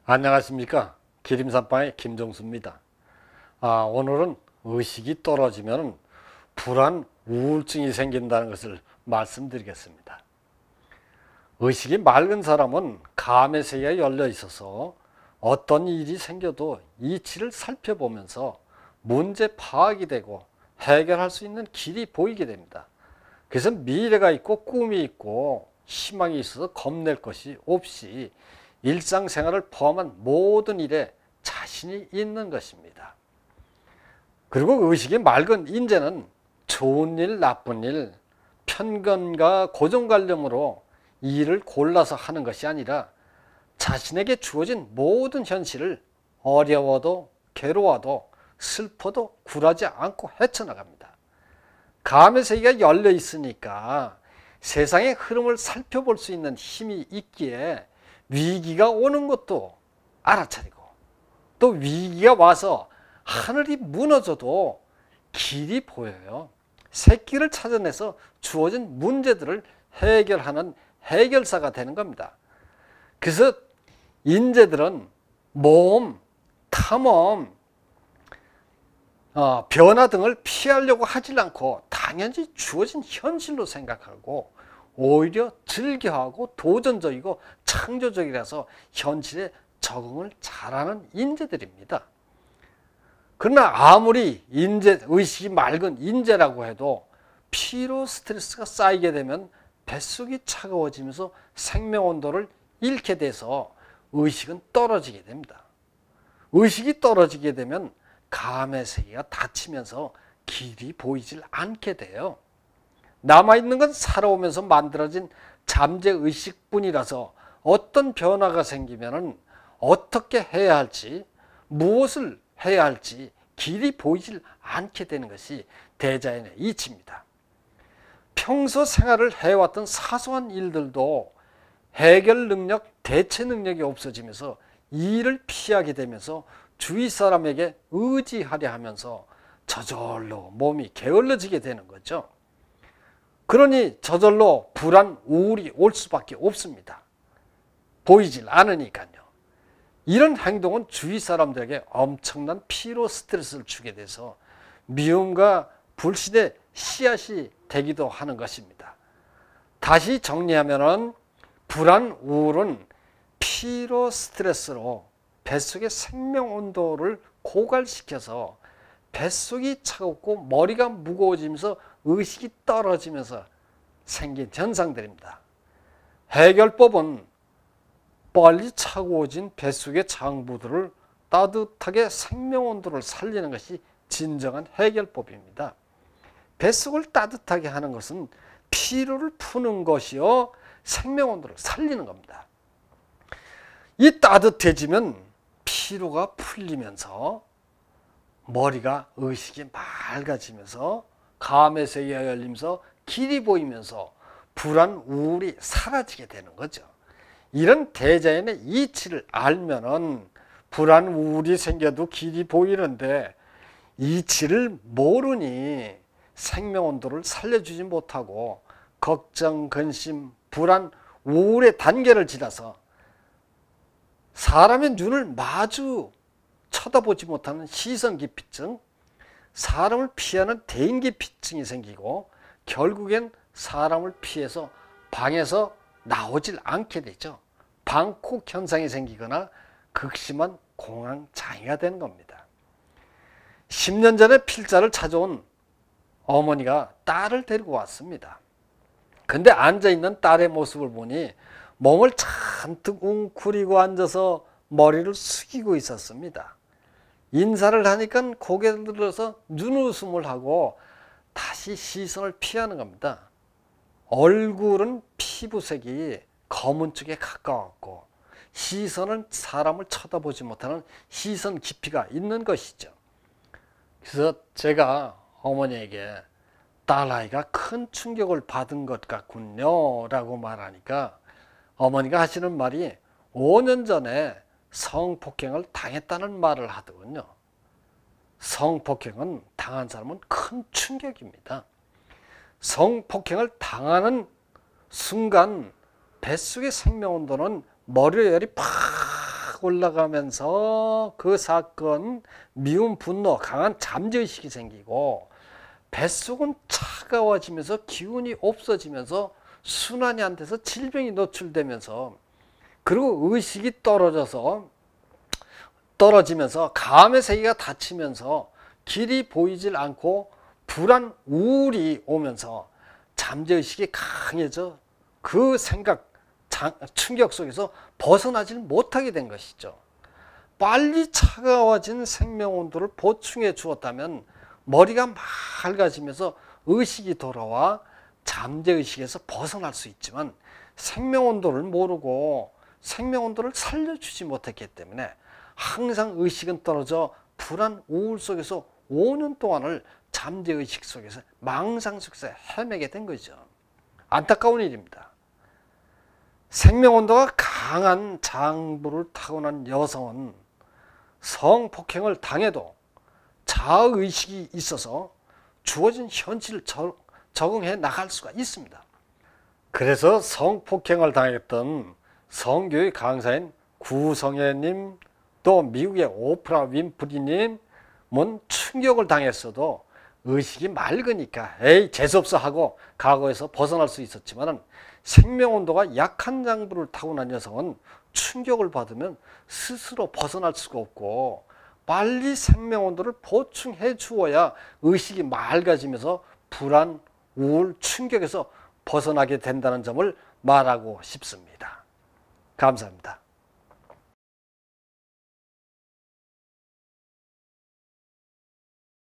안녕하십니까. 기림산방의 김종수입니다. 오늘은 의식이 떨어지면 불안, 우울증이 생긴다는 것을 말씀드리겠습니다. 의식이 맑은 사람은 감의 세계가 열려 있어서 어떤 일이 생겨도 이치를 살펴보면서 문제 파악이 되고 해결할 수 있는 길이 보이게 됩니다. 그래서 미래가 있고 꿈이 있고 희망이 있어서 겁낼 것이 없이 일상생활을 포함한 모든 일에 자신이 있는 것입니다. 그리고 의식이 맑은 인재는 좋은 일, 나쁜 일, 편견과 고정관념으로 일을 골라서 하는 것이 아니라 자신에게 주어진 모든 현실을 어려워도 괴로워도 슬퍼도 굴하지 않고 헤쳐나갑니다. 감의 세계가 열려 있으니까 세상의 흐름을 살펴볼 수 있는 힘이 있기에 위기가 오는 것도 알아차리고 또 위기가 와서 하늘이 무너져도 길이 보여요. 새길을 찾아내서 주어진 문제들을 해결하는 해결사가 되는 겁니다. 그래서 인재들은 모험, 탐험, 변화 등을 피하려고 하질 않고 당연히 주어진 현실로 생각하고 오히려 즐겨하고 도전적이고 창조적이라서 현실에 적응을 잘하는 인재들입니다. 그러나 아무리 의식이 맑은 인재라고 해도 피로 스트레스가 쌓이게 되면 뱃속이 차가워지면서 생명온도를 잃게 돼서 의식은 떨어지게 됩니다. 의식이 떨어지게 되면 감의 세계가 닫히면서 길이 보이질 않게 돼요. 남아있는 건 살아오면서 만들어진 잠재의식뿐이라서 어떤 변화가 생기면 어떻게 해야 할지, 무엇을 해야 할지 길이 보이질 않게 되는 것이 대자연의 이치입니다. 평소 생활을 해왔던 사소한 일들도 해결 능력, 대처 능력이 없어지면서 일을 피하게 되면서 주위 사람에게 의지하려 하면서 저절로 몸이 게을러지게 되는 거죠. 그러니 저절로 불안, 우울이 올 수밖에 없습니다. 보이질 않으니까요. 이런 행동은 주위 사람들에게 엄청난 피로 스트레스를 주게 돼서 미움과 불신의 씨앗이 되기도 하는 것입니다. 다시 정리하면 불안, 우울은 피로 스트레스로 뱃속의 생명 온도를 고갈시켜서 뱃속이 차갑고 머리가 무거워지면서 의식이 떨어지면서 생긴 현상들입니다. 해결법은 빨리 차가워진 뱃속의 장부들을 따뜻하게 생명 온도를 살리는 것이 진정한 해결법입니다. 뱃속을 따뜻하게 하는 것은 피로를 푸는 것이요 생명 온도를 살리는 겁니다. 이 따뜻해지면 피로가 풀리면서 머리가 의식이 맑아지면서 감의 세계가 열리면서 길이 보이면서 불안, 우울이 사라지게 되는 거죠. 이런 대자연의 이치를 알면은 불안, 우울이 생겨도 길이 보이는데 이치를 모르니 생명 온도를 살려주지 못하고 걱정, 근심, 불안, 우울의 단계를 지나서 사람의 눈을 마주 쳐다보지 못하는 시선기피증, 사람을 피하는 대인기피증이 생기고 결국엔 사람을 피해서 방에서 나오질 않게 되죠. 방콕 현상이 생기거나 극심한 공황장애가 되는 겁니다. 10년 전에 필자를 찾아온 어머니가 딸을 데리고 왔습니다. 근데 앉아있는 딸의 모습을 보니 몸을 잔뜩 웅크리고 앉아서 머리를 숙이고 있었습니다. 인사를 하니까 고개를 들어서 눈웃음을 하고 다시 시선을 피하는 겁니다. 얼굴은 피부색이 검은 쪽에 가까웠고 시선은 사람을 쳐다보지 못하는 시선 깊이가 있는 것이죠. 그래서 제가 어머니에게 딸아이가 큰 충격을 받은 것 같군요 라고 말하니까 어머니가 하시는 말이 5년 전에 성폭행을 당했다는 말을 하더군요. 성폭행은 당한 사람은 큰 충격입니다. 성폭행을 당하는 순간 뱃속의 생명온도는 머리열이 팍 탁 올라가면서 그 사건, 미움, 분노, 강한 잠재의식이 생기고 뱃속은 차가워지면서 기운이 없어지면서 순환이 안 돼서 질병이 노출되면서 그리고 의식이 떨어지면서 감의 세계가 닫히면서 길이 보이질 않고 불안, 우울이 오면서 잠재의식이 강해져 그 생각, 충격 속에서 벗어나질 못하게 된 것이죠. 빨리 차가워진 생명온도를 보충해 주었다면 머리가 맑아지면서 의식이 돌아와 잠재의식에서 벗어날 수 있지만 생명온도를 모르고 생명온도를 살려주지 못했기 때문에 항상 의식은 떨어져 불안, 우울 속에서 5년 동안을 잠재의식 속에서 망상 속에서 헤매게 된 거죠. 안타까운 일입니다. 생명온도가 강한 장부를 타고난 여성은 성폭행을 당해도 자아의식이 있어서 주어진 현실을 적응해 나갈 수가 있습니다. 그래서 성폭행을 당했던 성교육 강사인 구성애님, 또 미국의 오프라 윈프리님은 충격을 당했어도 의식이 맑으니까 에이 재수없어 하고 과거에서 벗어날 수 있었지만 생명온도가 약한 장부를 타고난 여성은 충격을 받으면 스스로 벗어날 수가 없고 빨리 생명온도를 보충해 주어야 의식이 맑아지면서 불안, 우울, 충격에서 벗어나게 된다는 점을 말하고 싶습니다. 감사합니다.